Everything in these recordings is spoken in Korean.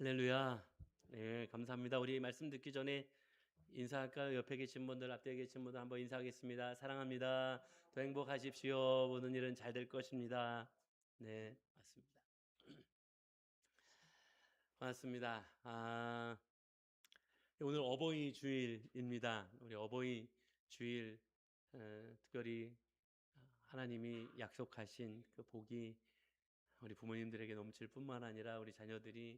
할렐루야. 네, 감사합니다. 우리 말씀 듣기 전에 인사할까요? 옆에 계신 분들, 앞에 계신 분들 한번 인사하겠습니다. 사랑합니다. 더 행복하십시오. 모든 일은 잘 될 것입니다. 네, 맞습니다. 반갑습니다. 오늘 어버이 주일입니다. 우리 어버이 주일 특별히 하나님이 약속하신 그 복이 우리 부모님들에게 넘칠 뿐만 아니라 우리 자녀들이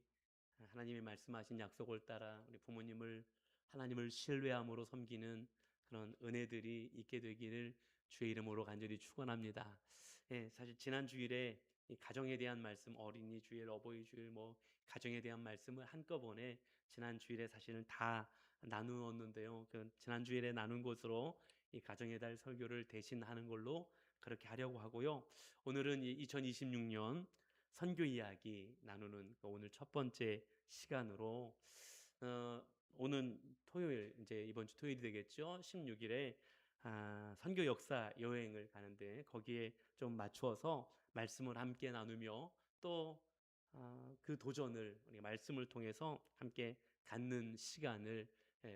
하나님이 말씀하신 약속을 따라 우리 부모님을 하나님을 신뢰함으로 섬기는 그런 은혜들이 있게 되기를 주의 이름으로 간절히 축원합니다. 예, 사실 지난 주일에 이 가정에 대한 말씀, 어린이 주일, 어버이 주일, 뭐 가정에 대한 말씀을 한꺼번에 지난 주일에 사실은 다 나누었는데요. 그 지난 주일에 나눈 것으로 이 가정의 달 설교를 대신하는 걸로 그렇게 하려고 하고요. 오늘은 2026년 선교 이야기 나누는 오늘 첫 번째 시간으로 오는 토요일, 이제 이번 주 토요일이 되겠죠. 16일에 선교 역사 여행을 가는데 거기에 좀 맞추어서 말씀을 함께 나누며 또 그 도전을 우리 말씀을 통해서 함께 갖는 시간을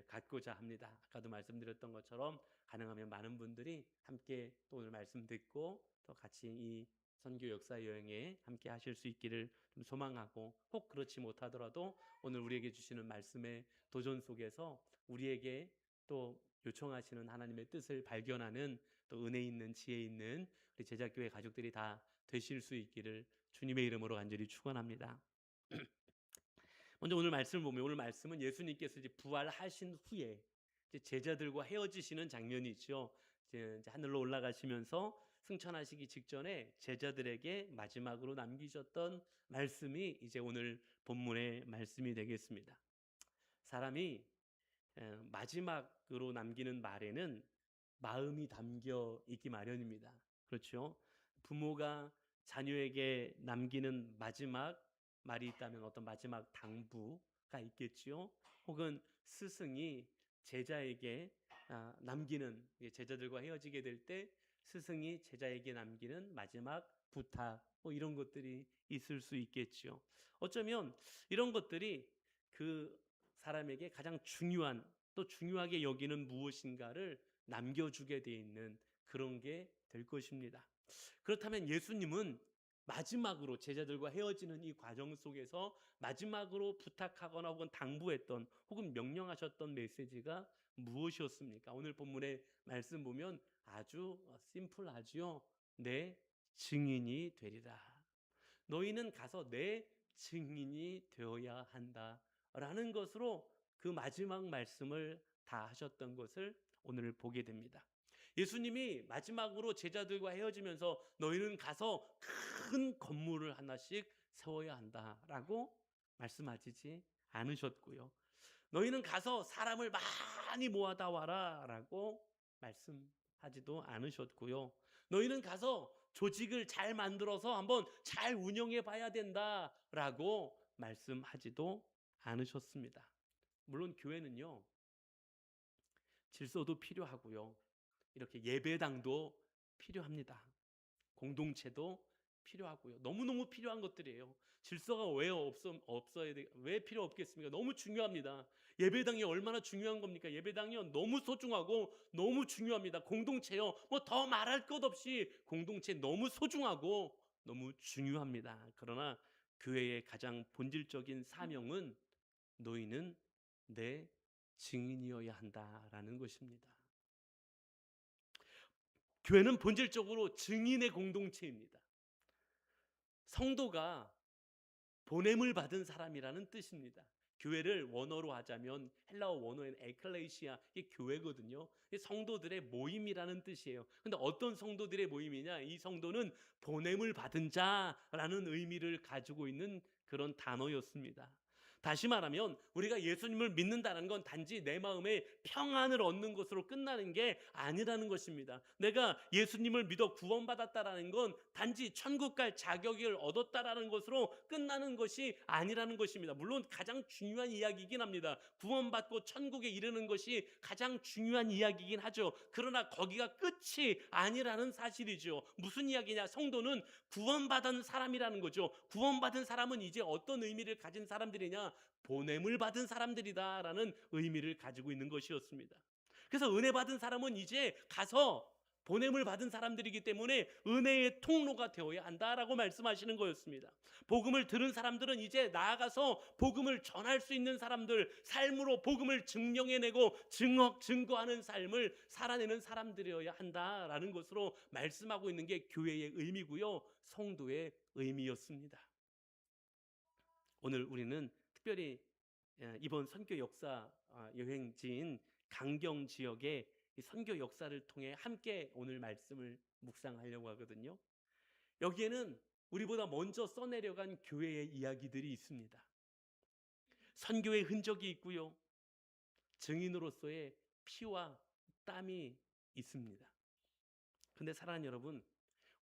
갖고자 합니다. 아까도 말씀드렸던 것처럼 가능하면 많은 분들이 함께 또 오늘 말씀 듣고 또 같이 이 선교 역사 여행에 함께 하실 수 있기를 좀 소망하고, 혹 그렇지 못하더라도 오늘 우리에게 주시는 말씀의 도전 속에서 우리에게 또 요청하시는 하나님의 뜻을 발견하는 또 은혜 있는 지혜 있는 우리 제작교회 가족들이 다 되실 수 있기를 주님의 이름으로 간절히 축원합니다. 먼저 오늘 말씀을 보면, 오늘 말씀은 예수님께서 이제 부활하신 후에 이제 제자들과 헤어지시는 장면이죠. 이제 하늘로 올라가시면서 승천하시기 직전에 제자들에게 마지막으로 남기셨던 말씀이 이제 오늘 본문의 말씀이 되겠습니다. 사람이 마지막으로 남기는 말에는 마음이 담겨 있기 마련입니다. 그렇죠? 부모가 자녀에게 남기는 마지막 말이 있다면 어떤 마지막 당부가 있겠지요. 혹은 스승이 제자에게 남기는, 제자들과 헤어지게 될 때 스승이 제자에게 남기는 마지막 부탁, 뭐 이런 것들이 있을 수 있겠지요. 어쩌면 이런 것들이 그 사람에게 가장 중요한, 또 중요하게 여기는 무엇인가를 남겨주게 돼 있는 그런 게 될 것입니다. 그렇다면 예수님은 마지막으로 제자들과 헤어지는 이 과정 속에서 마지막으로 부탁하거나 혹은 당부했던 혹은 명령하셨던 메시지가 무엇이었습니까? 오늘 본문의 말씀 보면 아주 심플하지요. 내 증인이 되리라. 너희는 가서 내 증인이 되어야 한다 라는 것으로 그 마지막 말씀을 다 하셨던 것을 오늘 보게 됩니다. 예수님이 마지막으로 제자들과 헤어지면서 너희는 가서 큰 건물을 하나씩 세워야 한다라고 말씀하시지 않으셨고요. 너희는 가서 사람을 많이 모아다 와라 라고 말씀하지도 않으셨고요. 너희는 가서 조직을 잘 만들어서 한번 잘 운영해 봐야 된다라고 말씀하지도 않으셨습니다. 물론 교회는요, 질서도 필요하고요, 이렇게 예배당도 필요합니다. 공동체도 필요하고요. 너무너무 필요한 것들이에요. 질서가 왜 필요 없겠습니까? 너무 중요합니다. 예배당이 얼마나 중요한 겁니까? 예배당이요, 너무 소중하고 너무 중요합니다. 공동체요, 뭐 더 말할 것 없이 공동체 너무 소중하고 너무 중요합니다. 그러나 교회의 가장 본질적인 사명은 너희는 내 증인이어야 한다라는 것입니다. 교회는 본질적으로 증인의 공동체입니다. 성도가 보냄을 받은 사람이라는 뜻입니다. 교회를 원어로 하자면 헬라어 원어에는 에클레시아, 이게 교회거든요. 성도들의 모임이라는 뜻이에요. 근데 어떤 성도들의 모임이냐? 이 성도는 보냄을 받은 자라는 의미를 가지고 있는 그런 단어였습니다. 다시 말하면 우리가 예수님을 믿는다는 건 단지 내 마음에 평안을 얻는 것으로 끝나는 게 아니라는 것입니다. 내가 예수님을 믿어 구원받았다라는 건 단지 천국 갈 자격을 얻었다라는 것으로 끝나는 것이 아니라는 것입니다. 물론 가장 중요한 이야기이긴 합니다. 구원받고 천국에 이르는 것이 가장 중요한 이야기이긴 하죠. 그러나 거기가 끝이 아니라는 사실이죠. 무슨 이야기냐? 성도는 구원받은 사람이라는 거죠. 구원받은 사람은 이제 어떤 의미를 가진 사람들이냐? 보냄을 받은 사람들이다라는 의미를 가지고 있는 것이었습니다. 그래서 은혜 받은 사람은 이제 가서 보냄을 받은 사람들이기 때문에 은혜의 통로가 되어야 한다라고 말씀하시는 거였습니다. 복음을 들은 사람들은 이제 나아가서 복음을 전할 수 있는 사람들, 삶으로 복음을 증명해내고 증거하는 삶을 살아내는 사람들이어야 한다라는 것으로 말씀하고 있는 게 교회의 의미고요, 성도의 의미였습니다. 오늘 우리는 특별히 이번 선교 역사 여행지인 강경 지역의 선교 역사를 통해 함께 오늘 말씀을 묵상하려고 하거든요. 여기에는 우리보다 먼저 써내려간 교회의 이야기들이 있습니다. 선교의 흔적이 있고요, 증인으로서의 피와 땀이 있습니다. 그런데 사랑하는 여러분,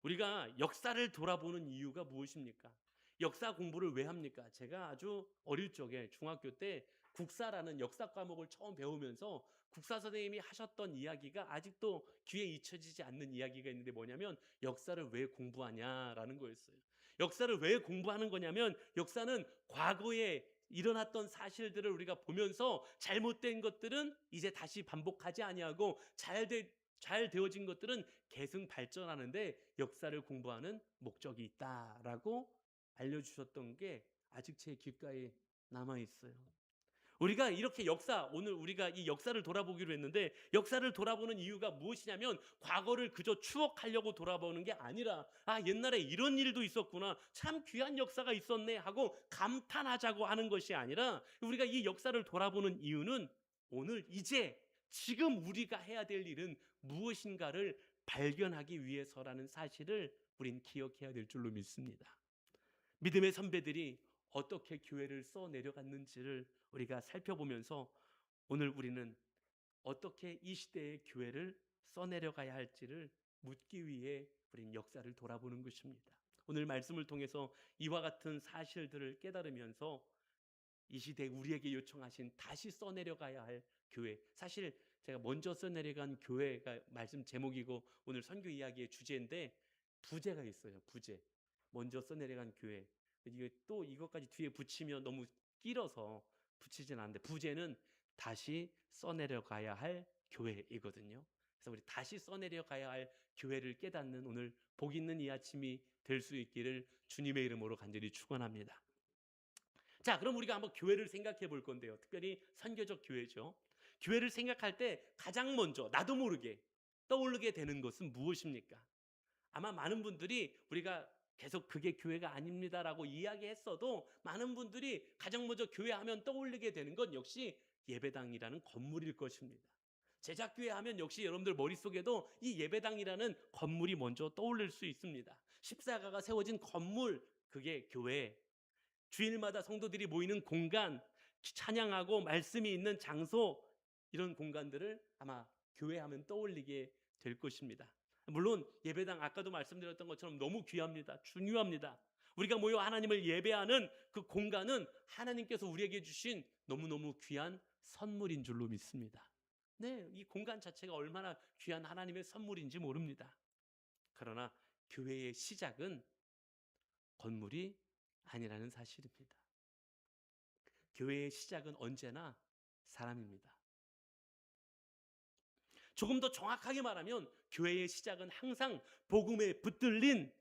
우리가 역사를 돌아보는 이유가 무엇입니까? 역사 공부를 왜 합니까? 제가 아주 어릴 적에 중학교 때 국사라는 역사 과목을 처음 배우면서 국사 선생님이 하셨던 이야기가 아직도 귀에 잊혀지지 않는 이야기가 있는데, 뭐냐면 역사를 왜 공부하냐라는 거였어요. 역사를 왜 공부하는 거냐면, 역사는 과거에 일어났던 사실들을 우리가 보면서 잘못된 것들은 이제 다시 반복하지 아니하고 잘 되어진 것들은 계승 발전하는데 역사를 공부하는 목적이 있다라고 알려주셨던 게 아직 제 귓가에 남아있어요. 우리가 이렇게 오늘 우리가 이 역사를 돌아보기로 했는데, 역사를 돌아보는 이유가 무엇이냐면 과거를 그저 추억하려고 돌아보는 게 아니라, 옛날에 이런 일도 있었구나, 참 귀한 역사가 있었네 하고 감탄하자고 하는 것이 아니라, 우리가 이 역사를 돌아보는 이유는 오늘 이제 지금 우리가 해야 될 일은 무엇인가를 발견하기 위해서라는 사실을 우린 기억해야 될 줄로 믿습니다. 믿음의 선배들이 어떻게 교회를 써 내려갔는지를 우리가 살펴보면서 오늘 우리는 어떻게 이 시대의 교회를 써 내려가야 할지를 묻기 위해 우린 역사를 돌아보는 것입니다. 오늘 말씀을 통해서 이와 같은 사실들을 깨달으면서 이 시대에 우리에게 요청하신 다시 써 내려가야 할 교회, 사실 제가 먼저 써 내려간 교회가 말씀 제목이고 오늘 선교 이야기의 주제인데, 부제가 있어요. 부제. 먼저 써 내려간 교회. 이게 또 이것까지 뒤에 붙이면 너무 길어서 붙이진 않는데, 부제는 다시 써내려가야 할 교회이거든요. 그래서 우리 다시 써내려가야 할 교회를 깨닫는 오늘 복 있는 이 아침이 될 수 있기를 주님의 이름으로 간절히 축원합니다. 자, 그럼 우리가 한번 교회를 생각해 볼 건데요, 특별히 선교적 교회죠. 교회를 생각할 때 가장 먼저 나도 모르게 떠오르게 되는 것은 무엇입니까? 아마 많은 분들이 우리가 계속 그게 교회가 아닙니다라고 이야기했어도 많은 분들이 가장 먼저 교회 하면 떠올리게 되는 건 역시 예배당이라는 건물일 것입니다. 제작교회 하면 역시 여러분들 머릿속에도 이 예배당이라는 건물이 먼저 떠올릴 수 있습니다. 십자가가 세워진 건물, 그게 교회. 주일마다 성도들이 모이는 공간, 찬양하고 말씀이 있는 장소, 이런 공간들을 아마 교회하면 떠올리게 될 것입니다. 물론 예배당, 아까도 말씀드렸던 것처럼 너무 귀합니다. 중요합니다. 우리가 모여 하나님을 예배하는 그 공간은 하나님께서 우리에게 주신 너무너무 귀한 선물인 줄로 믿습니다. 네, 이 공간 자체가 얼마나 귀한 하나님의 선물인지 모릅니다. 그러나 교회의 시작은 건물이 아니라는 사실입니다. 교회의 시작은 언제나 사람입니다. 조금 더 정확하게 말하면 교회의 시작은 항상 복음에 붙들린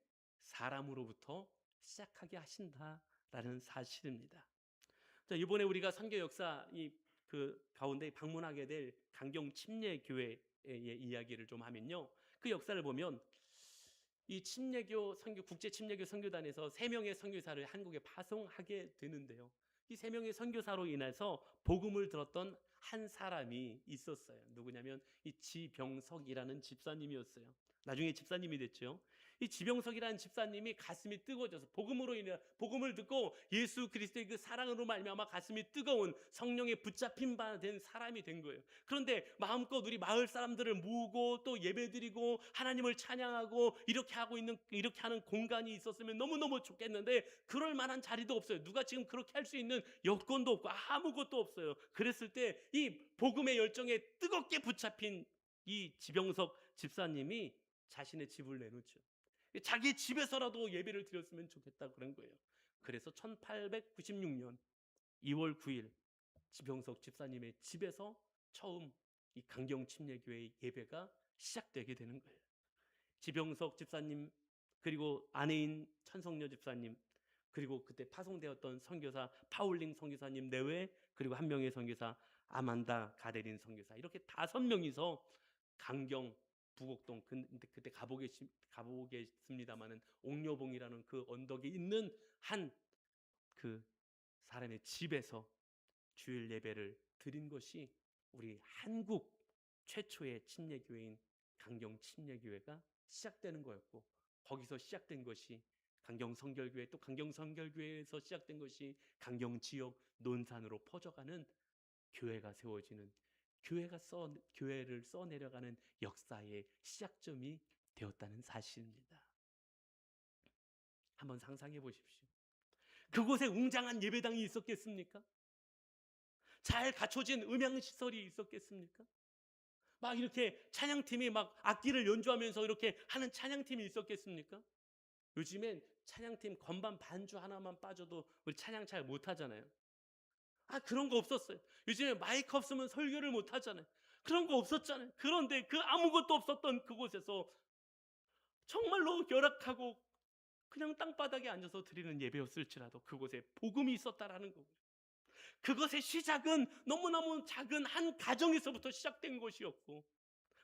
사람으로부터 시작하게 하신다라는 사실입니다. 자, 이번에 우리가 선교 역사 그 가운데 방문하게 될 강경 침례교회의 이야기를 좀 하면요, 그 역사를 보면 이 침례교 선교, 국제 침례교 선교단에서 3명의 선교사를 한국에 파송하게 되는데요, 이 3명의 선교사로 인해서 복음을 들었던 한 사람이 있었어요. 누구냐면 이 지병석이라는 집사님이었어요. 나중에 집사님이 됐죠. 이 지병석이라는 집사님이 가슴이 뜨거워져서 복음으로 인해 복음을 듣고 예수 그리스도의 그 사랑으로 말미암아 가슴이 뜨거운 성령에 붙잡힌 바 된 사람이 된 거예요. 그런데 마음껏 우리 마을 사람들을 모으고 또 예배드리고 하나님을 찬양하고 이렇게 하는 공간이 있었으면 너무너무 좋겠는데, 그럴 만한 자리도 없어요. 누가 지금 그렇게 할 수 있는 여건도 없고 아무것도 없어요. 그랬을 때 이 복음의 열정에 뜨겁게 붙잡힌 이 지병석 집사님이 자신의 집을 내놓죠. 자기 집에서라도 예배를 드렸으면 좋겠다 그런 거예요. 그래서 1896년 2월 9일 지병석 집사님의 집에서 처음 이 강경 침례교회 예배가 시작되게 되는 거예요. 지병석 집사님, 그리고 아내인 천성녀 집사님, 그리고 그때 파송되었던 선교사 파울링 선교사님 내외, 그리고 한 명의 선교사 아만다 가데린 선교사, 이렇게 5명이서 강경 부곡동, 근데 그때 가보겠습니다마는 옥녀봉이라는 그 언덕에 있는 한 그 사람의 집에서 주일 예배를 드린 것이 우리 한국 최초의 침례교회인 강경 침례교회가 시작되는 거였고, 거기서 시작된 것이 강경 성결교회, 또 강경 성결교회에서 시작된 것이 강경 지역 논산으로 퍼져가는 교회가 세워지는, 교회를 써내려가는 역사의 시작점이 되었다는 사실입니다. 한번 상상해 보십시오. 그곳에 웅장한 예배당이 있었겠습니까? 잘 갖춰진 음향시설이 있었겠습니까? 막 이렇게 찬양팀이 막 악기를 연주하면서 이렇게 하는 찬양팀이 있었겠습니까? 요즘엔 찬양팀 건반 반주 하나만 빠져도 우리 찬양 잘 못하잖아요. 그런 거 없었어요. 요즘에 마이크 없으면 설교를 못하잖아요. 그런 거 없었잖아요. 그런데 그 아무것도 없었던 그곳에서 정말로 열악하고 그냥 땅바닥에 앉아서 드리는 예배였을지라도 그곳에 복음이 있었다라는 거고요. 그것의 시작은 너무너무 작은 한 가정에서부터 시작된 것이었고,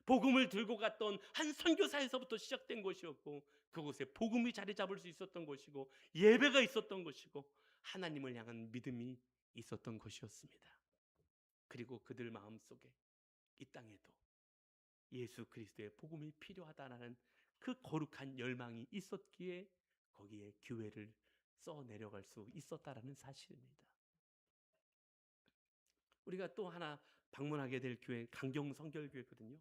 복음을 들고 갔던 한 선교사에서부터 시작된 것이었고, 그곳에 복음이 자리 잡을 수 있었던 것이고, 예배가 있었던 것이고, 하나님을 향한 믿음이 있었던 것이었습니다. 그리고 그들 마음속에 이 땅에도 예수 그리스도의 복음이 필요하다라는 그 거룩한 열망이 있었기에 거기에 교회를 써 내려갈 수 있었다라는 사실입니다. 우리가 또 하나 방문하게 될 교회 강경 성결교회거든요.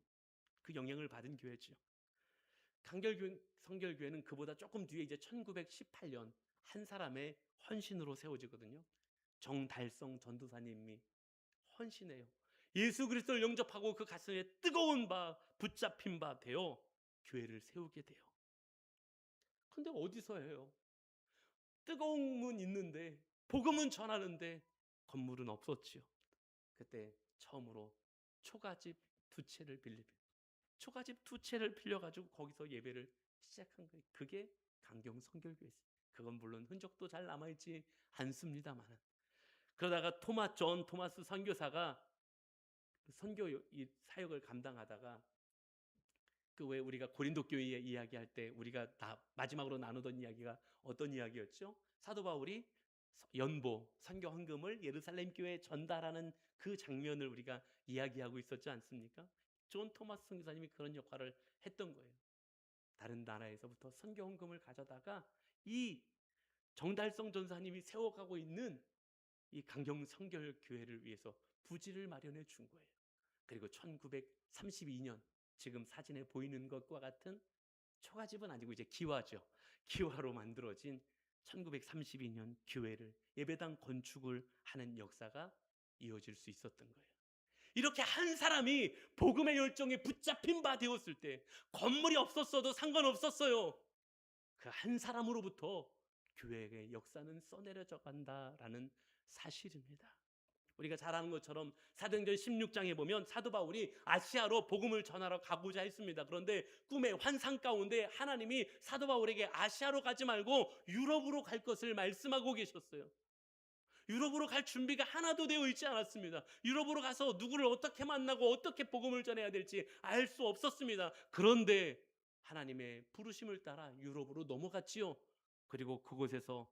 그 영향을 받은 교회죠. 강경 성결교회는 그보다 조금 뒤에 이제 1918년 한 사람의 헌신으로 세워지거든요. 정달성 전도사님이 헌신해요. 예수 그리스도를 영접하고 그 가슴에 뜨거운 바, 붙잡힌 바 되어 교회를 세우게 돼요. 근데 어디서 해요? 뜨거움은 있는데 복음은 전하는데 건물은 없었지요. 그때 처음으로 초가집 2채를 빌려가지고 거기서 예배를 시작한 거예요. 그게 강경 성결교회였어요. 그건 물론 흔적도 잘 남아있지 않습니다만, 그러다가 토마스 선교사가 선교 사역을 감당하다가 그 왜 우리가 고린도 교회 이야기할 때 우리가 다 마지막으로 나누던 이야기가 어떤 이야기였죠? 사도 바울이 선교 헌금을 예루살렘 교회에 전달하는 그 장면을 우리가 이야기하고 있었지 않습니까? 존 토마스 선교사님이 그런 역할을 했던 거예요. 다른 나라에서부터 선교 헌금을 가져다가 이 정달성 전사님이 세워가고 있는 이 강경 성결 교회를 위해서 부지를 마련해 준 거예요. 그리고 1932년 지금 사진에 보이는 것과 같은, 초가집은 아니고 이제 기와죠. 기와로 만들어진 1932년 교회를, 예배당 건축을 하는 역사가 이어질 수 있었던 거예요. 이렇게 한 사람이 복음의 열정에 붙잡힌 바 되었을 때 건물이 없었어도 상관없었어요. 그 한 사람으로부터 교회의 역사는 써내려져 간다라는 사실입니다. 우리가 잘 아는 것처럼 사도행전 16장에 보면 사도 바울이 아시아로 복음을 전하러 가고자 했습니다. 그런데 꿈의 환상 가운데 하나님이 사도 바울에게 아시아로 가지 말고 유럽으로 갈 것을 말씀하고 계셨어요. 유럽으로 갈 준비가 하나도 되어 있지 않았습니다. 유럽으로 가서 누구를 어떻게 만나고 어떻게 복음을 전해야 될지 알 수 없었습니다. 그런데 하나님의 부르심을 따라 유럽으로 넘어갔지요. 그리고 그곳에서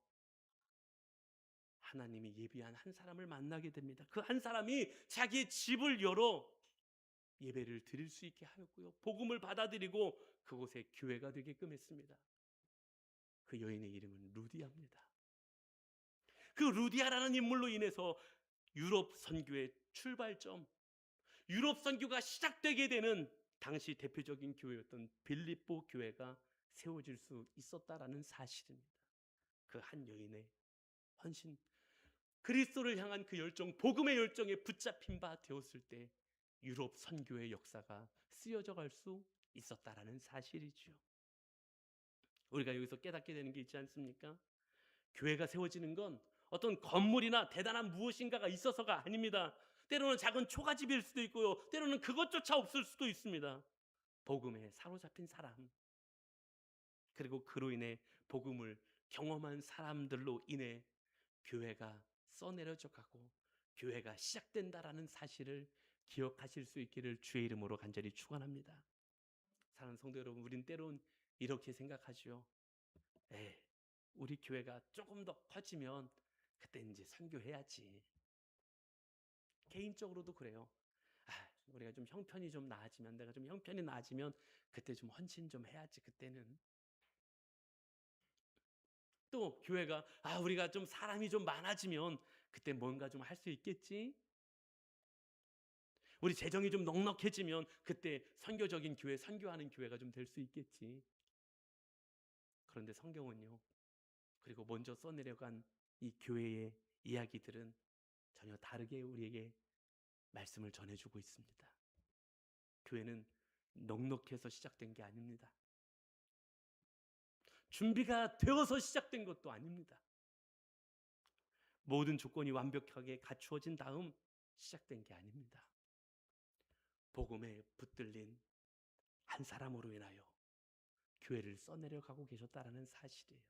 하나님이 예비한 한 사람을 만나게 됩니다. 그 한 사람이 자기의 집을 열어 예배를 드릴 수 있게 하였고요, 복음을 받아들이고 그곳에 교회가 되게끔 했습니다. 그 여인의 이름은 루디아입니다. 그 루디아라는 인물로 인해서 유럽 선교의 출발점, 유럽 선교가 시작되게 되는 당시 대표적인 교회였던 빌립보 교회가 세워질 수 있었다라는 사실입니다. 그 한 여인의 헌신, 그리스도를 향한 그 열정, 복음의 열정에 붙잡힌 바 되었을 때 유럽 선교의 역사가 쓰여져 갈 수 있었다라는 사실이죠. 우리가 여기서 깨닫게 되는 게 있지 않습니까? 교회가 세워지는 건 어떤 건물이나 대단한 무엇인가가 있어서가 아닙니다. 때로는 작은 초가집일 수도 있고요. 때로는 그것조차 없을 수도 있습니다. 복음에 사로잡힌 사람, 그리고 그로 인해 복음을 경험한 사람들로 인해 교회가 써내려져 가고 교회가 시작된다라는 사실을 기억하실 수 있기를 주의 이름으로 간절히 축원합니다. 사랑하는 성도 여러분, 우린 때론 이렇게 생각하죠. 우리 교회가 조금 더 커지면 그때 이제 선교해야지. 개인적으로도 그래요. 우리가 좀 형편이 좀 나아지면, 내가 좀 형편이 나아지면 그때 좀 헌신 좀 해야지. 그때는 또 교회가 우리가 좀 사람이 좀 많아지면 그때 뭔가 좀 할 수 있겠지. 우리 재정이 좀 넉넉해지면 그때 선교적인 교회, 선교하는 교회가 좀 될 수 있겠지. 그런데 성경은요, 그리고 먼저 써내려간 이 교회의 이야기들은 전혀 다르게 우리에게 말씀을 전해주고 있습니다. 교회는 넉넉해서 시작된 게 아닙니다. 준비가 되어서 시작된 것도 아닙니다. 모든 조건이 완벽하게 갖추어진 다음 시작된 게 아닙니다. 복음에 붙들린 한 사람으로 인하여 교회를 써내려가고 계셨다라는 사실이에요.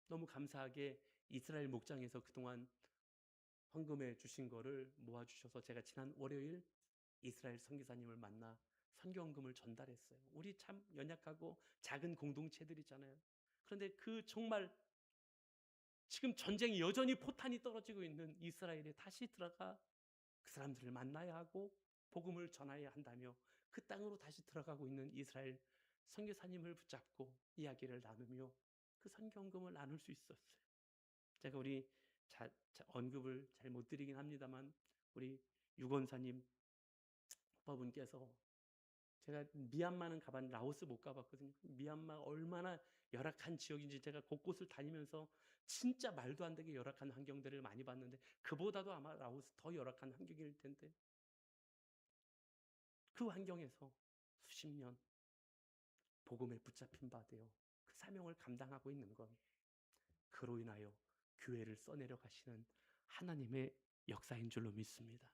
너무 감사하게 이스라엘 목장에서 그동안 헌금해 주신 거를 모아주셔서 제가 지난 월요일 이스라엘 선교사님을 만나 선교헌금을 전달했어요. 우리 참 연약하고 작은 공동체들이잖아요. 그런데 그 정말 지금 전쟁이 여전히 포탄이 떨어지고 있는 이스라엘에 다시 들어가 그 사람들을 만나야 하고 복음을 전해야 한다며 그 땅으로 다시 들어가고 있는 이스라엘 선교사님을 붙잡고 이야기를 나누며 그 선교헌금을 나눌 수 있었어요. 제가 우리 언급을 잘 못 드리긴 합니다만 우리 유건사님 오빠분께서, 제가 미얀마는 가봤는데 라오스 못 가봤거든요. 미얀마 얼마나 열악한 지역인지 제가 곳곳을 다니면서 진짜 말도 안 되게 열악한 환경들을 많이 봤는데 그보다도 아마 라오스 더 열악한 환경일 텐데 그 환경에서 수십 년 복음에 붙잡힌 바 되어 그 사명을 감당하고 있는 건 그로 인하여 교회를 써내려 가시는 하나님의 역사인 줄로 믿습니다.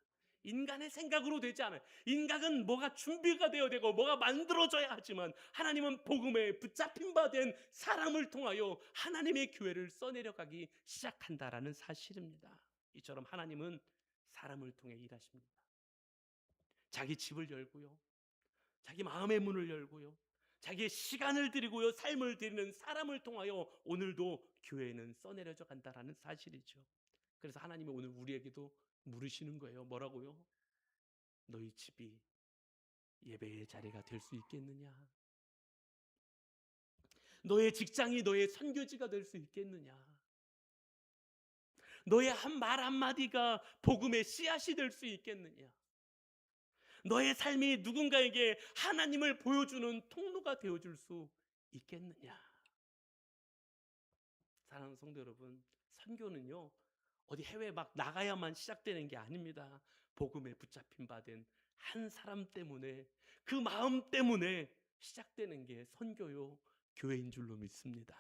인간의 생각으로 되지 않아요. 인간은 뭐가 준비가 되어야 되고 뭐가 만들어져야 하지만 하나님은 복음에 붙잡힌 바 된 사람을 통하여 하나님의 교회를 써내려가기 시작한다라는 사실입니다. 이처럼 하나님은 사람을 통해 일하십니다. 자기 집을 열고요, 자기 마음의 문을 열고요, 자기의 시간을 드리고요, 삶을 드리는 사람을 통하여 오늘도 교회는 써내려져 간다라는 사실이죠. 그래서 하나님이 오늘 우리에게도 물으시는 거예요. 뭐라고요? 너희 집이 예배의 자리가 될 수 있겠느냐? 너의 직장이 너의 선교지가 될 수 있겠느냐? 너의 한 말 한마디가 복음의 씨앗이 될 수 있겠느냐? 너의 삶이 누군가에게 하나님을 보여주는 통로가 되어줄 수 있겠느냐? 사랑하는 성도 여러분, 선교는요 어디 해외 막 나가야만 시작되는 게 아닙니다. 복음에 붙잡힌 바 된 한 사람 때문에, 그 마음 때문에 시작되는 게 선교요 교회인 줄로 믿습니다.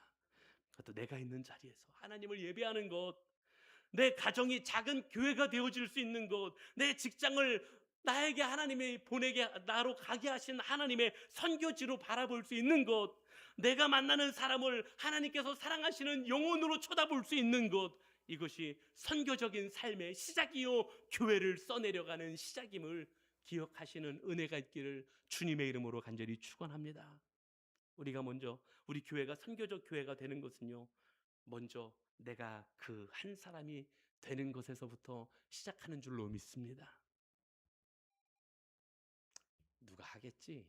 그것도 내가 있는 자리에서 하나님을 예배하는 것, 내 가정이 작은 교회가 되어질 수 있는 것, 내 직장을 나에게 하나님이 보내게 나로 가게 하신 하나님의 선교지로 바라볼 수 있는 것, 내가 만나는 사람을 하나님께서 사랑하시는 영혼으로 쳐다볼 수 있는 것, 이것이 선교적인 삶의 시작이요 교회를 써내려가는 시작임을 기억하시는 은혜가 있기를 주님의 이름으로 간절히 축원합니다. 우리가 먼저 우리 교회가 선교적 교회가 되는 것은요, 먼저 내가 그 한 사람이 되는 것에서부터 시작하는 줄로 믿습니다. 누가 하겠지?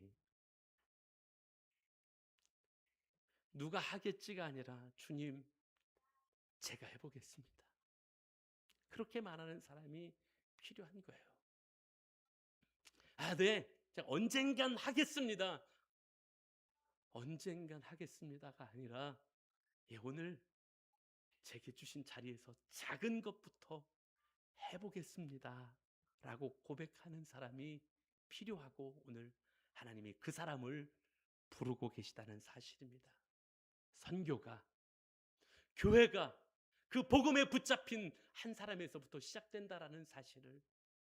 누가 하겠지가 아니라 주님, 제가 해보겠습니다. 그렇게 말하는 사람이 필요한 거예요. 네, 제가 언젠간 하겠습니다. 언젠간 하겠습니다가 아니라 오늘 제게 주신 자리에서 작은 것부터 해보겠습니다 라고 고백하는 사람이 필요하고, 오늘 하나님이 그 사람을 부르고 계시다는 사실입니다. 선교가, 교회가 그 복음에 붙잡힌 한 사람에서부터 시작된다라는 사실을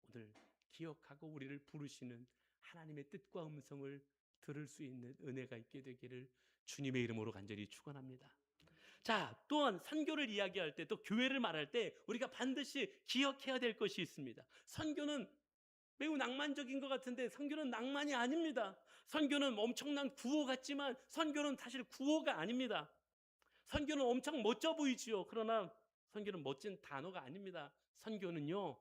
오늘 기억하고 우리를 부르시는 하나님의 뜻과 음성을 들을 수 있는 은혜가 있게 되기를 주님의 이름으로 간절히 축원합니다. 자, 또한 선교를 이야기할 때, 또 교회를 말할 때 우리가 반드시 기억해야 될 것이 있습니다. 선교는 매우 낭만적인 것 같은데 선교는 낭만이 아닙니다. 선교는 엄청난 구호 같지만 선교는 사실 구호가 아닙니다. 선교는 엄청 멋져 보이지요. 그러나 선교는 멋진 단어가 아닙니다. 선교는요,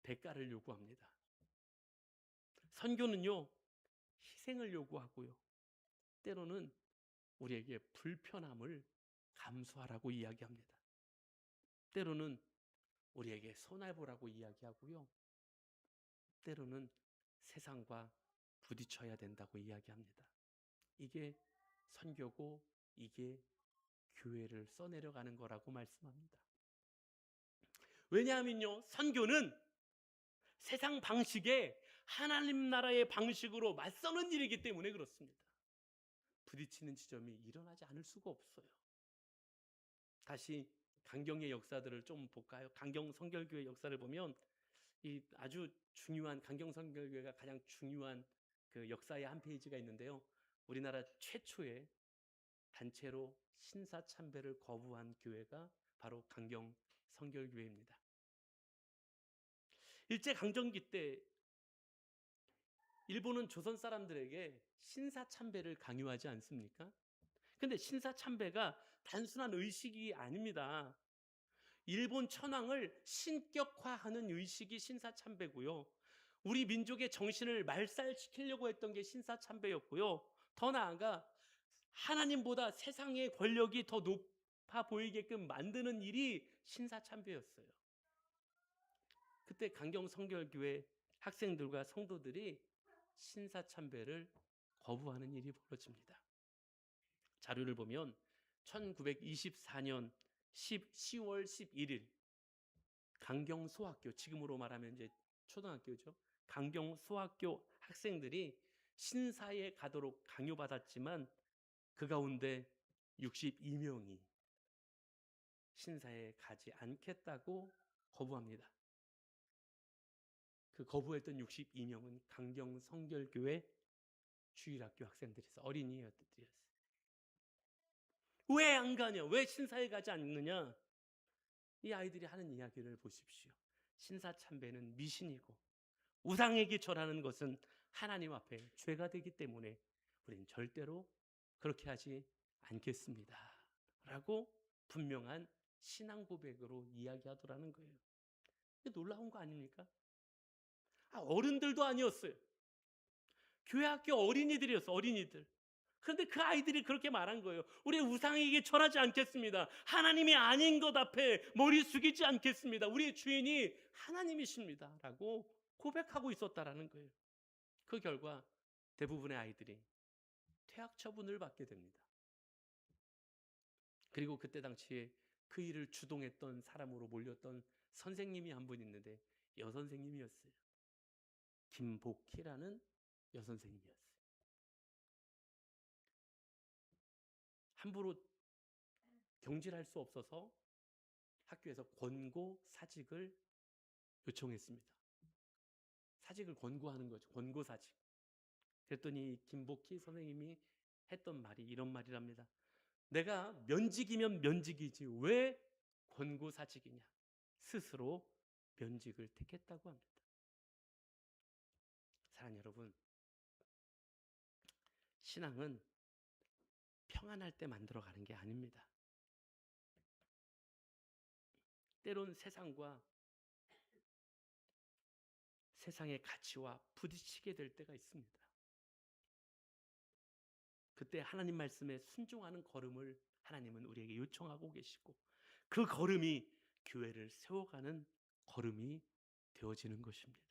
대가를 요구합니다. 선교는요, 희생을 요구하고요. 때로는 우리에게 불편함을 감수하라고 이야기합니다. 때로는 우리에게 손해보라고 이야기하고요. 때로는 세상과 부딪혀야 된다고 이야기합니다. 이게 선교고 이게 교회를 써내려가는 거라고 말씀합니다. 왜냐하면요, 선교는 세상 방식에 하나님 나라의 방식으로 맞서는 일이기 때문에 그렇습니다. 부딪히는 지점이 일어나지 않을 수가 없어요. 다시 강경의 역사들을 좀 볼까요? 강경 성결교회 역사를 보면 이 아주 중요한 강경 성결교회가 가장 중요한 그 역사의 한 페이지가 있는데요. 우리나라 최초의 단체로 신사참배를 거부한 교회가 바로 강경 성결교회입니다. 일제강점기 때 일본은 조선 사람들에게 신사참배를 강요하지 않습니까? 근데 신사참배가 단순한 의식이 아닙니다. 일본 천황을 신격화하는 의식이 신사참배고요. 우리 민족의 정신을 말살시키려고 했던 게 신사참배였고요. 더 나아가 하나님보다 세상의 권력이 더 높아 보이게끔 만드는 일이 신사참배였어요. 그때 강경 성결교회 학생들과 성도들이 신사참배를 거부하는 일이 벌어집니다. 자료를 보면 1924년 10월 11일 강경소학교, 지금으로 말하면 이제 초등학교죠. 강경소학교 학생들이 신사에 가도록 강요받았지만 그 가운데 62명이 신사에 가지 않겠다고 거부합니다. 그 거부했던 62명은 강경 성결교회 주일학교 학생들이었어요. 어린이였어요. 왜 안 가냐? 왜 신사에 가지 않느냐? 이 아이들이 하는 이야기를 보십시오. 신사참배는 미신이고 우상에게 절하는 것은 하나님 앞에 죄가 되기 때문에 우리는 절대로 그렇게 하지 않겠습니다. 라고 분명한 신앙 고백으로 이야기하더라는 거예요. 놀라운 거 아닙니까? 어른들도 아니었어요. 교회 학교 어린이들이었어, 어린이들. 그런데 그 아이들이 그렇게 말한 거예요. 우리 우상에게 절하지 않겠습니다. 하나님이 아닌 것 앞에 머리 숙이지 않겠습니다. 우리의 주인이 하나님이십니다. 라고 고백하고 있었다라는 거예요. 그 결과 대부분의 아이들이 퇴학 처분을 받게 됩니다. 그리고 그때 당시에 그 일을 주동했던 사람으로 몰렸던 선생님이 한 분 있는데 여선생님이었어요. 김복희라는 여선생님이었어요. 함부로 경질할 수 없어서 학교에서 권고 사직을 요청했습니다. 사직을 권고하는 거죠. 권고 사직. 그랬더니 김복희 선생님이 했던 말이 이런 말이랍니다. 내가 면직이면 면직이지 왜 권고 사직이냐. 스스로 면직을 택했다고 합니다. 사랑하는 여러분, 신앙은 평안할 때 만들어가는 게 아닙니다. 때론 세상과 세상의 가치와 부딪히게 될 때가 있습니다. 그때 하나님 말씀에 순종하는 걸음을 하나님은 우리에게 요청하고 계시고 그 걸음이 교회를 세워가는 걸음이 되어지는 것입니다.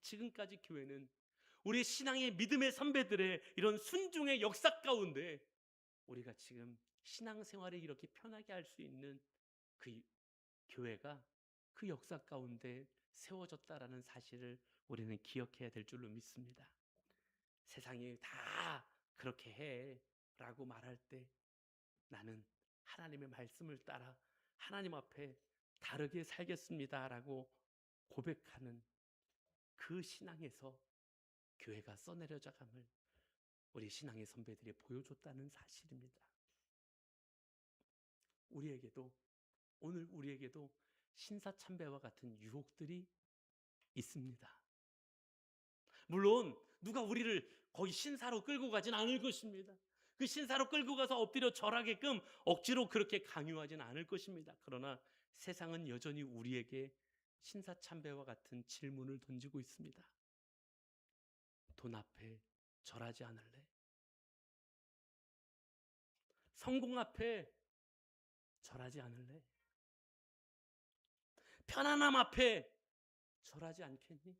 지금까지 교회는 우리 신앙의 믿음의 선배들의 이런 순종의 역사 가운데 우리가 지금 신앙생활을 이렇게 편하게 할 수 있는 그 교회가 그 역사 가운데 세워졌다라는 사실을 우리는 기억해야 될 줄로 믿습니다. 세상이 다 그렇게 해 라고 말할 때 나는 하나님의 말씀을 따라 하나님 앞에 다르게 살겠습니다라고 고백하는 그 신앙에서 교회가 써내려져감을 우리 신앙의 선배들이 보여줬다는 사실입니다. 오늘 우리에게도 신사참배와 같은 유혹들이 있습니다. 물론 누가 우리를 거기 신사로 끌고 가진 않을 것입니다. 그 신사로 끌고 가서 엎드려 절하게끔 억지로 그렇게 강요하진 않을 것입니다. 그러나 세상은 여전히 우리에게 신사참배와 같은 질문을 던지고 있습니다. 돈 앞에 절하지 않을래? 성공 앞에 절하지 않을래? 편안함 앞에 절하지 않겠니?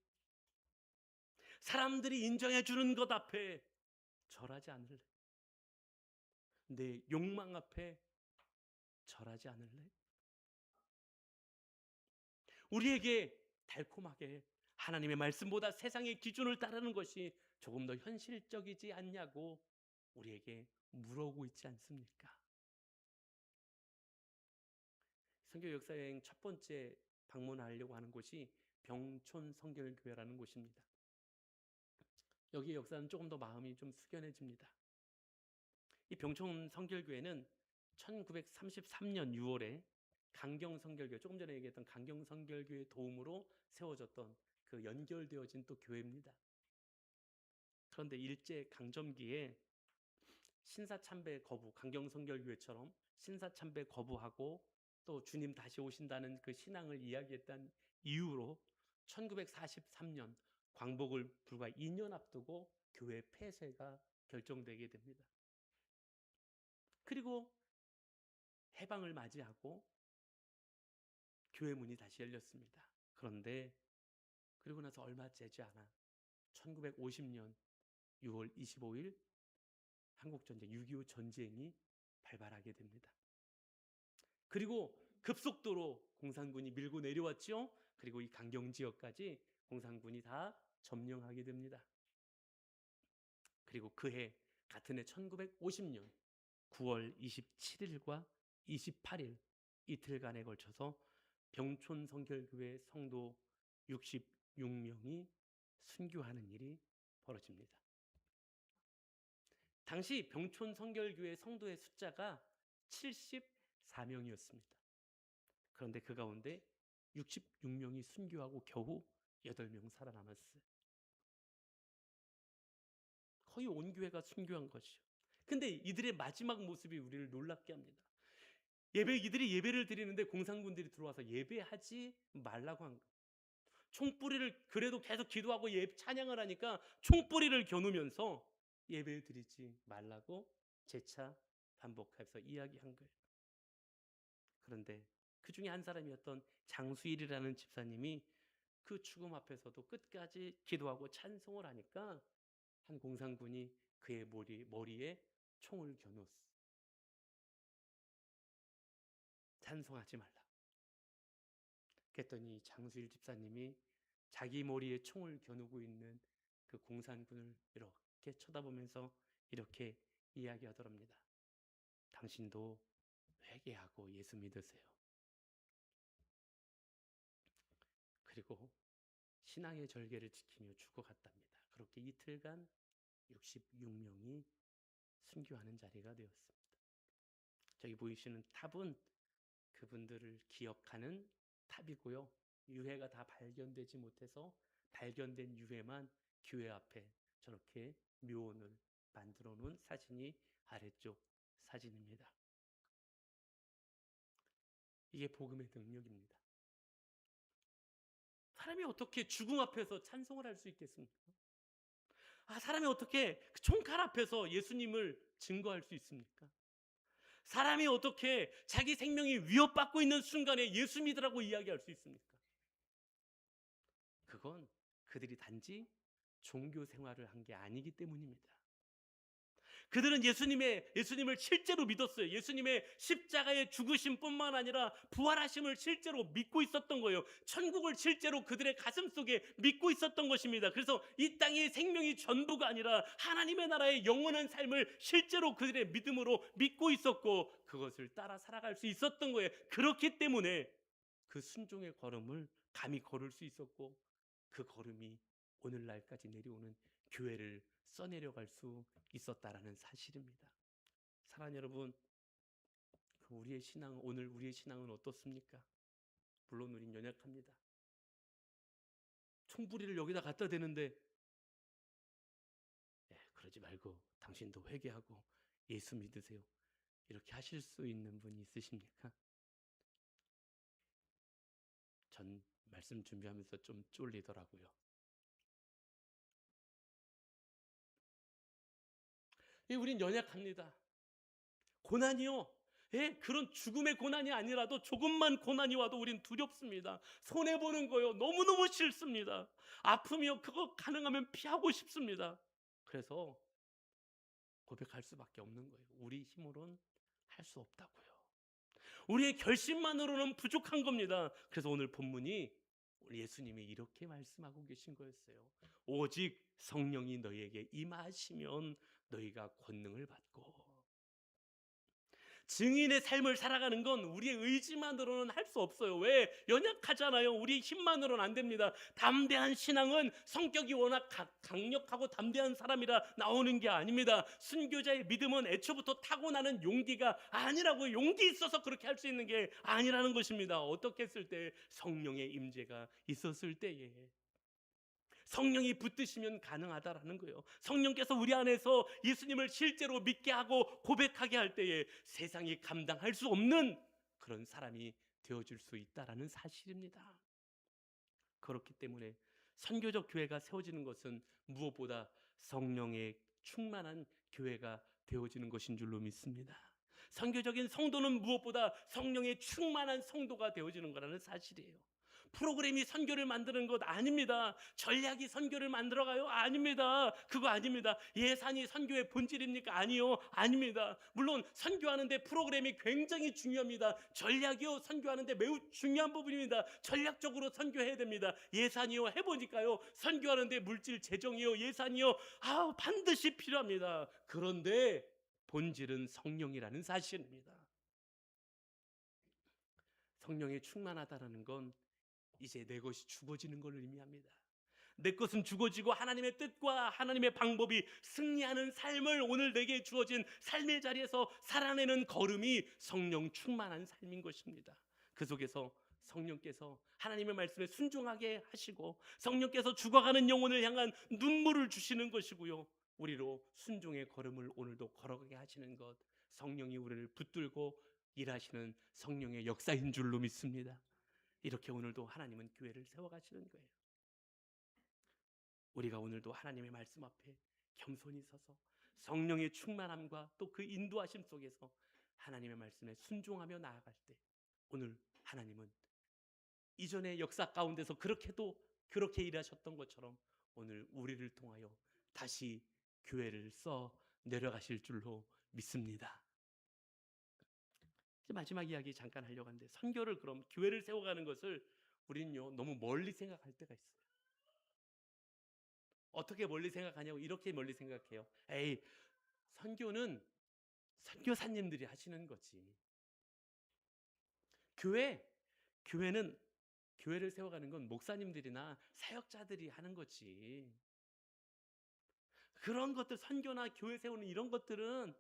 사람들이 인정해 주는 것 앞에 절하지 않을래? 내 욕망 앞에 절하지 않을래? 우리에게 달콤하게 하나님의 말씀보다 세상의 기준을 따르는 것이 조금 더 현실적이지 않냐고 우리에게 물어오고 있지 않습니까? 선교 역사여행 첫 번째 방문하려고 하는 곳이 병촌 성결교회라는 곳입니다. 여기의 역사는 조금 더 마음이 좀 숙연해집니다. 이 병촌 성결교회는 1933년 6월에 강경성결교회, 조금 전에 얘기했던 강경성결교회 도움으로 세워졌던 그 연결되어진 또 교회입니다. 그런데 일제 강점기에 신사참배 거부, 강경성결교회처럼 신사참배 거부하고 또 주님 다시 오신다는 그 신앙을 이야기했던 이유로 1943년 광복을 불과 2년 앞두고 교회 폐쇄가 결정되게 됩니다. 그리고 해방을 맞이하고 교회 문이 다시 열렸습니다. 그런데 그리고 나서 얼마 되지 않아 1950년 6월 25일 한국전쟁 6.25 전쟁이 발발하게 됩니다. 그리고 급속도로 공산군이 밀고 내려왔죠. 그리고 이 강경지역까지 공산군이 다 점령하게 됩니다. 그리고 그해 같은 해 1950년 9월 27일과 28일 이틀간에 걸쳐서 병촌 성결교회 성도 66명이 순교하는 일이 벌어집니다. 당시 병촌 성결교회 성도의 숫자가 74명이었습니다. 그런데 그 가운데 66명이 순교하고 겨우 8명 살아남았어요. 거의 온 교회가 순교한 것이죠. 근데 이들의 마지막 모습이 우리를 놀랍게 합니다. 이들이 예배를 드리는데 공산군들이 들어와서 예배하지 말라고 한 거예요. 총뿌리를 그래도 계속 기도하고 찬양을 하니까 총뿌리를 겨누면서 예배를 드리지 말라고 재차 반복해서 이야기한 거예요. 그런데 그 중에 한 사람이었던 장수일이라는 집사님이 그 죽음 앞에서도 끝까지 기도하고 찬송을 하니까 한 공산군이 그의 머리에 총을 겨누었어. 찬송하지 말라. 그랬더니 장수일 집사님이 자기 머리에 총을 겨누고 있는 그 공산군을 이렇게 쳐다보면서 이렇게 이야기하더랍니다. 당신도 회개하고 예수 믿으세요. 그리고 신앙의 절개를 지키며 죽어갔답니다. 그렇게 이틀간 66명이 순교하는 자리가 되었습니다. 저기 보이시는 탑은 그분들을 기억하는 탑이고요. 유해가 다 발견되지 못해서 발견된 유해만 교회 앞에 저렇게 묘원을 만들어 놓은 사진이 아래쪽 사진입니다. 이게 복음의 능력입니다. 사람이 어떻게 죽음 앞에서 찬송을 할 수 있겠습니까? 사람이 어떻게 총칼 앞에서 예수님을 증거할 수 있습니까? 사람이 어떻게 자기 생명이 위협받고 있는 순간에 예수 믿으라고 이야기할 수 있습니까? 그건 그들이 단지 종교 생활을 한 게 아니기 때문입니다. 그들은 예수님을 실제로 믿었어요. 예수님의 십자가의 죽으심뿐만 아니라 부활하심을 실제로 믿고 있었던 거예요. 천국을 실제로 그들의 가슴 속에 믿고 있었던 것입니다. 그래서 이 땅의 생명이 전부가 아니라 하나님의 나라의 영원한 삶을 실제로 그들의 믿음으로 믿고 있었고 그것을 따라 살아갈 수 있었던 거예요. 그렇기 때문에 그 순종의 걸음을 감히 걸을 수 있었고 그 걸음이 오늘날까지 내려오는 교회를 써내려갈 수 있었다라는 사실입니다. 사랑하는 여러분, 오늘 우리의 신앙은 어떻습니까? 물론 우린 연약합니다. 총부리를 여기다 갖다 대는데 그러지 말고 당신도 회개하고 예수 믿으세요. 이렇게 하실 수 있는 분이 있으십니까? 전 말씀 준비하면서 좀 쫄리더라고요. 우린 연약합니다. 고난이요. 그런 죽음의 고난이 아니라도 조금만 고난이 와도 우린 두렵습니다. 손해보는 거요. 너무너무 싫습니다. 아픔이요. 그거 가능하면 피하고 싶습니다. 그래서 고백할 수밖에 없는 거예요. 우리 힘으로는 할 수 없다고요. 우리의 결심만으로는 부족한 겁니다. 그래서 오늘 본문이 예수님이 이렇게 말씀하고 계신 거였어요. 오직 성령이 너희에게 임하시면 너희가 권능을 받고. 증인의 삶을 살아가는 건 우리의 의지만으로는 할 수 없어요. 왜? 연약하잖아요. 우리 힘만으로는 안 됩니다. 담대한 신앙은 성격이 워낙 강력하고 담대한 사람이라 나오는 게 아닙니다. 순교자의 믿음은 애초부터 타고나는 용기가 아니라고. 용기 있어서 그렇게 할 수 있는 게 아니라는 것입니다. 어떻게 했을 때? 성령의 임재가 있었을 때에. 성령이 붙드시면 가능하다라는 거예요. 성령께서 우리 안에서 예수님을 실제로 믿게 하고 고백하게 할 때에 세상이 감당할 수 없는 그런 사람이 되어줄 수 있다라는 사실입니다. 그렇기 때문에 선교적 교회가 세워지는 것은 무엇보다 성령의 충만한 교회가 되어지는 것인 줄로 믿습니다. 선교적인 성도는 무엇보다 성령의 충만한 성도가 되어지는 거라는 사실이에요. 프로그램이 선교를 만드는 것 아닙니다. 전략이 선교를 만들어가요? 아닙니다. 그거 아닙니다. 예산이 선교의 본질입니까? 아니요. 아닙니다. 물론 선교하는데 프로그램이 굉장히 중요합니다. 전략이요. 선교하는데 매우 중요한 부분입니다. 전략적으로 선교해야 됩니다. 예산이요. 해보니까요. 선교하는데 물질 재정이요. 예산이요. 반드시 필요합니다. 그런데 본질은 성령이라는 사실입니다. 성령이 충만하다는 건 이제 내 것이 죽어지는 걸 의미합니다. 내 것은 죽어지고 하나님의 뜻과 하나님의 방법이 승리하는 삶을 오늘 내게 주어진 삶의 자리에서 살아내는 걸음이 성령 충만한 삶인 것입니다. 그 속에서 성령께서 하나님의 말씀에 순종하게 하시고 성령께서 죽어가는 영혼을 향한 눈물을 주시는 것이고요. 우리로 순종의 걸음을 오늘도 걸어가게 하시는 것, 성령이 우리를 붙들고 일하시는 성령의 역사인 줄로 믿습니다. 이렇게 오늘도 하나님은 교회를 세워가시는 거예요. 우리가 오늘도 하나님의 말씀 앞에 겸손히 서서 성령의 충만함과 또 그 인도하심 속에서 하나님의 말씀에 순종하며 나아갈 때 오늘 하나님은 이전의 역사 가운데서 그렇게 일하셨던 것처럼 오늘 우리를 통하여 다시 교회를 써 내려가실 줄로 믿습니다. 마지막 이야기 잠깐 하려고 하는데 선교를 그럼 교회를 세워가는 것을 우리는요 너무 멀리 생각할 때가 있어요. 어떻게 멀리 생각하냐고 이렇게 멀리 생각해요. 선교는 선교사님들이 하시는 거지. 교회는 교회를 세워가는 건 목사님들이나 사역자들이 하는 거지. 그런 것들 선교나 교회 세우는 이런 것들은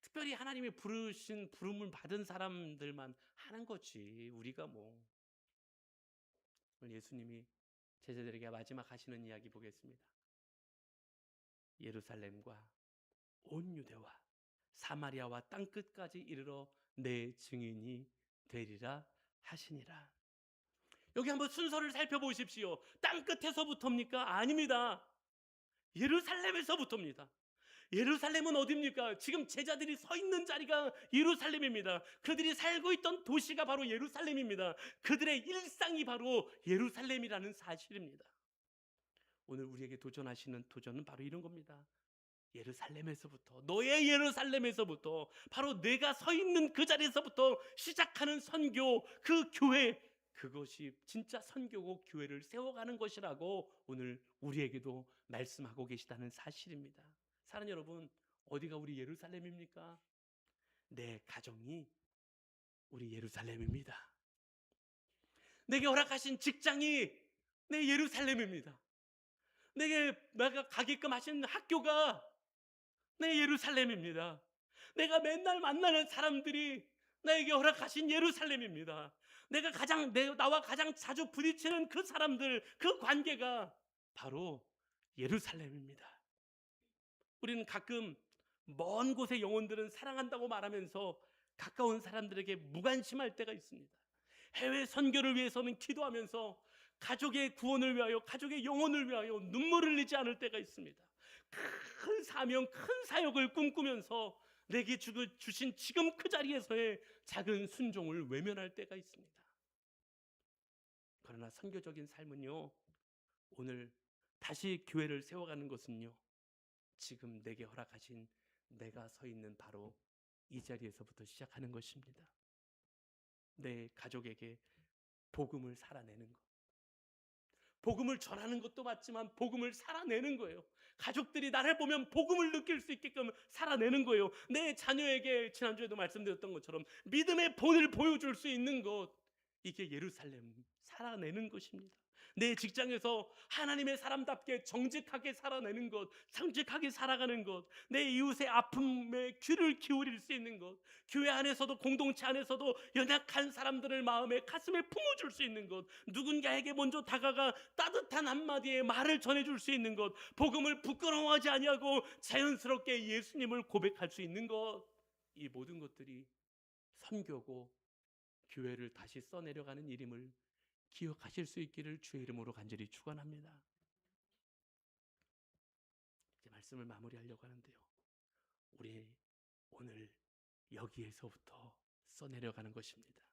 특별히 하나님이 부름을 받은 사람들만 하는 거지. 우리가 뭐. 오늘 예수님이 제자들에게 마지막 하시는 이야기 보겠습니다. 예루살렘과 온 유대와 사마리아와 땅끝까지 이르러 내 증인이 되리라 하시니라. 여기 한번 순서를 살펴보십시오. 땅끝에서부터입니까? 아닙니다. 예루살렘에서부터입니다. 예루살렘은 어디입니까? 지금 제자들이 서 있는 자리가 예루살렘입니다. 그들이 살고 있던 도시가 바로 예루살렘입니다. 그들의 일상이 바로 예루살렘이라는 사실입니다. 오늘 우리에게 도전하시는 도전은 바로 이런 겁니다. 예루살렘에서부터, 너의 예루살렘에서부터, 바로 내가 서 있는 그 자리에서부터 시작하는 선교, 그 교회, 그것이 진짜 선교고 교회를 세워가는 것이라고 오늘 우리에게도 말씀하고 계시다는 사실입니다. 사랑하는 여러분, 어디가 우리 예루살렘입니까? 내 가정이 우리 예루살렘입니다. 내게 허락하신 직장이 내 예루살렘입니다. 내가 가게끔 하신 학교가 내 예루살렘입니다. 내가 맨날 만나는 사람들이 나에게 허락하신 예루살렘입니다. 나와 가장 자주 부딪히는 그 사람들, 그 관계가 바로 예루살렘입니다. 우리는 가끔 먼 곳의 영혼들은 사랑한다고 말하면서 가까운 사람들에게 무관심할 때가 있습니다. 해외 선교를 위해서는 기도하면서 가족의 구원을 위하여, 가족의 영혼을 위하여 눈물을 흘리지 않을 때가 있습니다. 큰 사명, 큰 사역을 꿈꾸면서 내게 주신 지금 그 자리에서의 작은 순종을 외면할 때가 있습니다. 그러나 선교적인 삶은요, 오늘 다시 교회를 세워가는 것은요, 지금 내게 허락하신 내가 서 있는 바로 이 자리에서부터 시작하는 것입니다. 내 가족에게 복음을 살아내는 것, 복음을 전하는 것도 맞지만 복음을 살아내는 거예요. 가족들이 나를 보면 복음을 느낄 수 있게끔 살아내는 거예요. 내 자녀에게 지난주에도 말씀드렸던 것처럼 믿음의 본을 보여줄 수 있는 것, 이게 예루살렘 살아내는 것입니다. 내 직장에서 하나님의 사람답게 정직하게 살아내는 것, 정직하게 살아가는 것, 내 이웃의 아픔에 귀를 기울일 수 있는 것, 교회 안에서도 공동체 안에서도 연약한 사람들을 마음에 가슴에 품어줄 수 있는 것, 누군가에게 먼저 다가가 따뜻한 한마디의 말을 전해줄 수 있는 것, 복음을 부끄러워하지 아니하고 자연스럽게 예수님을 고백할 수 있는 것, 이 모든 것들이 선교고 교회를 다시 써내려가는 일임을 기억하실 수 있기를 주의 이름으로 간절히 축원합니다. 이제 말씀을 마무리하려고 하는데요, 우리 오늘 여기에서부터 써내려가는 것입니다.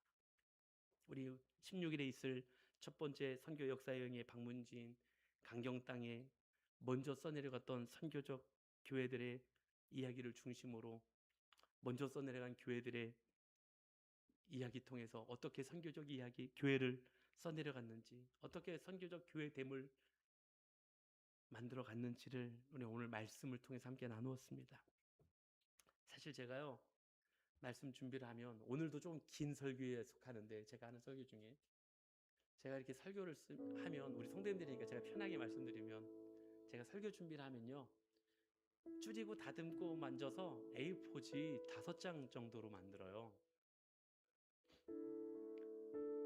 우리 16일에 있을 첫 번째 선교 역사 여행의 방문지인 강경 땅에 먼저 써내려갔던 선교적 교회들의 이야기를 중심으로 먼저 써내려간 교회들의 이야기 통해서 어떻게 선교적 이야기, 교회를 써내려갔는지, 어떻게 선교적 교회됨을 만들어갔는지를 우리 오늘 말씀을 통해서 함께 나누었습니다. 사실 제가요, 말씀 준비를 하면 오늘도 좀 긴 설교에 속하는데, 제가 하는 설교 중에 제가 이렇게 설교를 하면 우리 성도님들이니까 제가 편하게 말씀드리면, 제가 설교 준비를 하면요, 줄이고 다듬고 만져서 A4지 5장 정도로 만들어요.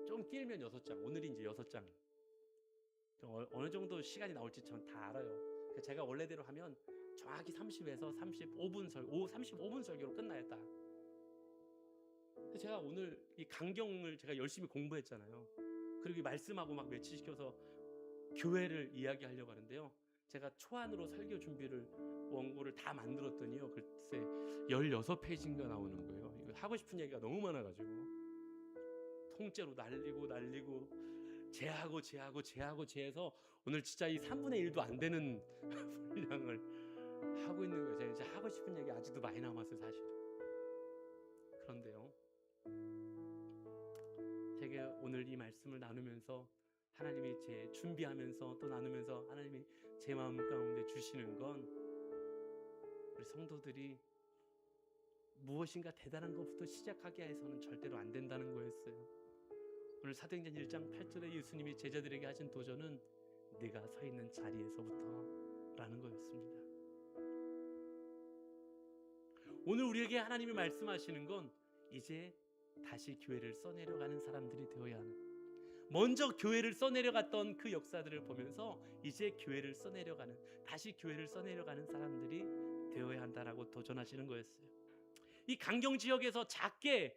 좀 길면 6장, 오늘이 이제 6장. 어느 정도 시간이 나올지 전 다 알아요. 제가 원래대로 하면 정확히 30에서 35분 35분 설교로 끝나요, 딱. 제가 오늘 이 강경을 제가 열심히 공부했잖아요. 그리고 이 말씀하고 막 매치시켜서 교회를 이야기하려고 하는데요, 제가 초안으로 설교 준비를 원고를 다 만들었더니요, 글쎄 16페이지인가 나오는 거예요. 이거 하고 싶은 얘기가 너무 많아가지고 통째로 날리고 제하고 오늘 진짜 이 3분의 1도 안 되는 분량을 하고 있는 거예요. 제가 이제 하고 싶은 얘기 아직도 많이 남았어요, 사실. 그런데요, 제가 오늘 이 말씀을 나누면서 하나님이 제 준비하면서 또 나누면서 하나님이 제 마음 가운데 주시는 건, 우리 성도들이 무엇인가 대단한 것부터 시작하게 해서는 절대로 안 된다는 거였어요. 오늘 사도행전 1장 8절에 예수님이 제자들에게 하신 도전은 네가 서 있는 자리에서부터 라는 거였습니다. 오늘 우리에게 하나님이 말씀하시는 건 이제 다시 교회를 써내려가는 사람들이 되어야 하는, 먼저 교회를 써내려갔던 그 역사들을 보면서 이제 교회를 써내려가는, 다시 교회를 써내려가는 사람들이 되어야 한다라고 도전하시는 거였어요. 이 강경 지역에서 작게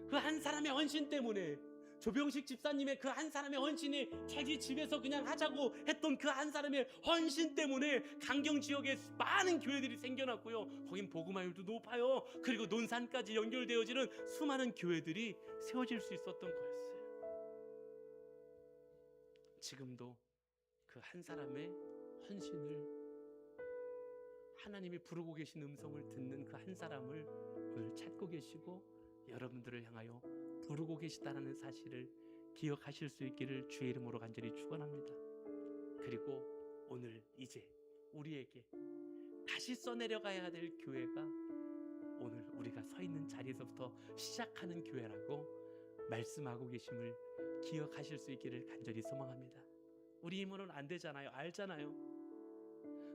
그 한 사람의 헌신 때문에, 조병식 집사님의 그 한 사람의 헌신이 자기 집에서 그냥 하자고 했던 그 한 사람의 헌신 때문에 강경 지역에 많은 교회들이 생겨났고요, 거긴 복음화율도 높아요. 그리고 논산까지 연결되어지는 수많은 교회들이 세워질 수 있었던 거였어요. 지금도 그 한 사람의 헌신을 하나님이 부르고 계신 음성을 듣는 그 한 사람을 오늘 찾고 계시고 여러분들을 향하여 부르고 계시다는 사실을 기억하실 수 있기를 주의 이름으로 간절히 축원합니다. 그리고 오늘 이제 우리에게 다시 써내려가야 될 교회가 오늘 우리가 서 있는 자리에서부터 시작하는 교회라고 말씀하고 계심을 기억하실 수 있기를 간절히 소망합니다. 우리 힘으로는 안 되잖아요. 알잖아요.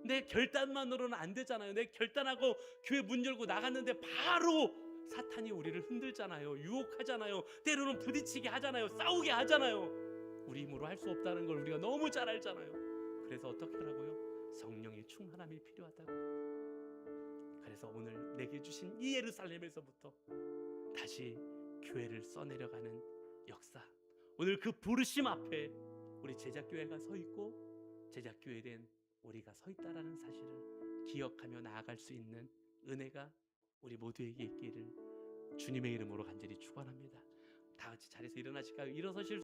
내 결단만으로는 안 되잖아요. 내 결단하고 교회 문 열고 나갔는데 바로 사탄이 우리를 흔들잖아요. 유혹하잖아요. 때로는 부딪히게 하잖아요. 싸우게 하잖아요. 우리 힘으로 할 수 없다는 걸 우리가 너무 잘 알잖아요. 그래서 어떻게 하라고요? 성령의 충만함이 필요하다고. 그래서 오늘 내게 주신 이 예루살렘에서부터 다시 교회를 써내려가는 역사, 오늘 그 부르심 앞에 우리 제자교회가 서 있고 제자교회 된 우리가 서 있다라는 사실을 기억하며 나아갈 수 있는 은혜가 우리 모두에게 있기를 주님의 이름으로 간절히 축원합니다. 다 같이 자리에서 일어나실까요? 일어서실